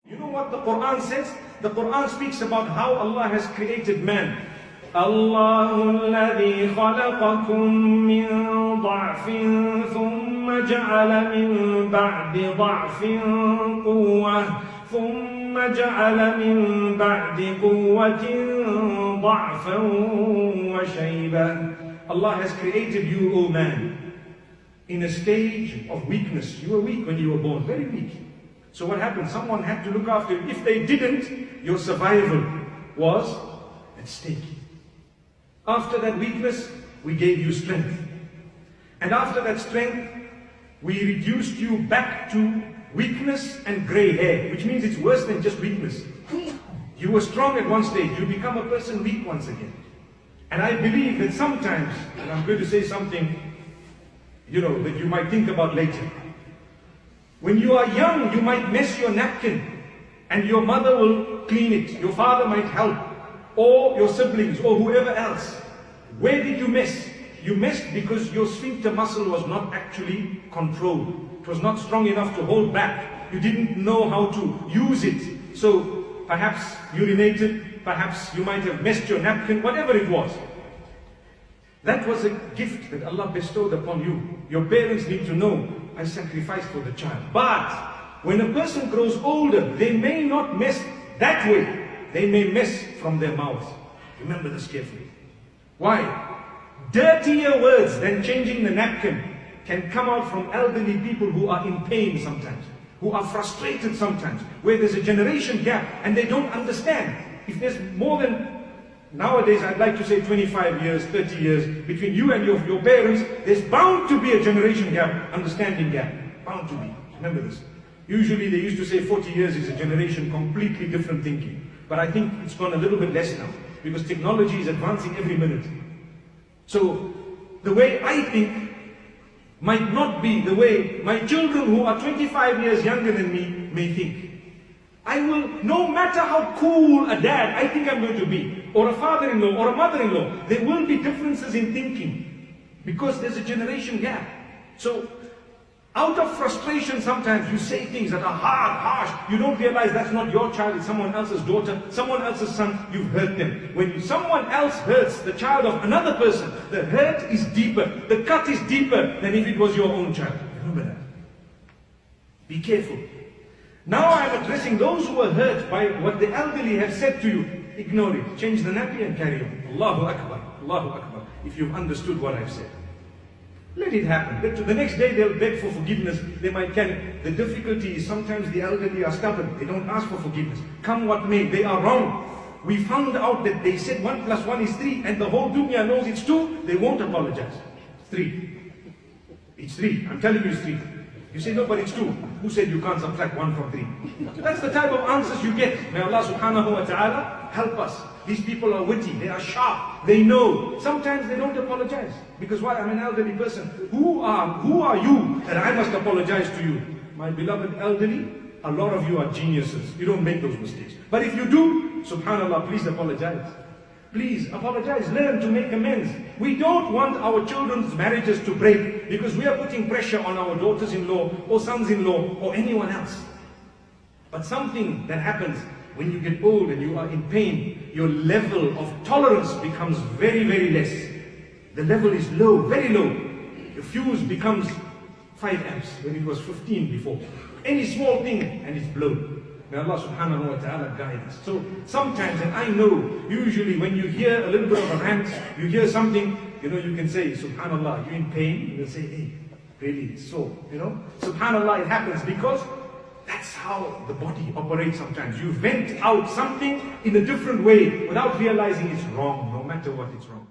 You know what the Quran says? The Quran speaks about how Allah has created man. Allahu alladhi khalaqakum min ضعف ثم جعل من بعد ضعف قوة ثم جعل من بعد قوة ضعفا وشيبا. Allah has created you, O man, in a stage of weakness. You were weak when you were born, very weak. So what happened? Someone had to look after you. If they didn't, your survival was at stake. After that weakness, we gave you strength. And after that strength, we reduced you back to weakness and grey hair, which means it's worse than just weakness. You were strong at one stage, you become a person weak once again. And I believe that sometimes, and I'm going to say something, that you might think about later. When you are young, you might mess your napkin and your mother will clean it. Your father might help, or your siblings, or whoever else. Where did you mess? You messed because your sphincter muscle was not actually controlled. It was not strong enough to hold back. You didn't know how to use it. So perhaps urinated, perhaps you might have messed your napkin, whatever it was. That was a gift that Allah bestowed upon you. Your parents need to know, I sacrificed for the child. But when a person grows older, they may not mess that way. They may mess from their mouths. Remember this carefully. Why? Dirtier words than changing the napkin can come out from elderly people who are in pain sometimes, who are frustrated sometimes, where there's a generation gap and they don't understand. If there's more than, nowadays I'd like to say 25 years, 30 years, between you and your parents, there's bound to be a generation gap, understanding gap. Bound to be. Remember this. Usually they used to say 40 years is a generation completely different thinking. But I think it's gone a little bit less now, because technology is advancing every minute. So the way I think might not be the way my children who are 25 years younger than me may think. I will, no matter how cool a dad I think I'm going to be, or a father-in-law, or a mother-in-law, there will be differences in thinking, because there's a generation gap. So, out of frustration sometimes you say things that are hard, harsh, you don't realize that's not your child, it's someone else's daughter, someone else's son, you've hurt them. When someone else hurts the child of another person, the hurt is deeper, the cut is deeper than if it was your own child. Remember that. Be careful. Now I'm addressing those who are hurt by what the elderly have said to you. Ignore it. Change the nappy and carry on. Allahu Akbar. Allahu Akbar. If you've understood what I've said. Let it happen. The next day they'll beg for forgiveness. They might carry. The difficulty is sometimes the elderly are stubborn. They don't ask for forgiveness. Come what may. They are wrong. We found out that they said 1 + 1 is 3 and the whole dunya knows it's 2. They won't apologize. It's 3. It's 3. I'm telling you it's 3. You say, no, but it's 2. Who said you can't subtract 1 from 3? That's the type of answers you get. May Allah subhanahu wa ta'ala help us. These people are witty, they are sharp, they know. Sometimes they don't apologize. Because why? I'm an elderly person. Who are you that I must apologize to you? My beloved elderly, a lot of you are geniuses. You don't make those mistakes. But if you do, subhanallah, please apologize. Please apologize, learn to make amends. We don't want our children's marriages to break because we are putting pressure on our daughters-in-law or sons-in-law or anyone else. But something that happens when you get old and you are in pain, your level of tolerance becomes very, very less. The level is low, very low. The fuse becomes 5 amps when it was 15 before. Any small thing and it's blown. May Allah subhanahu wa ta'ala guide us. So sometimes, and I know, usually when you hear a little bit of a rant, you hear something, you can say, subhanallah, you're in pain, you will say, hey, really, it's so, subhanallah, it happens because that's how the body operates sometimes. You vent out something in a different way without realizing it's wrong, no matter what, it's wrong.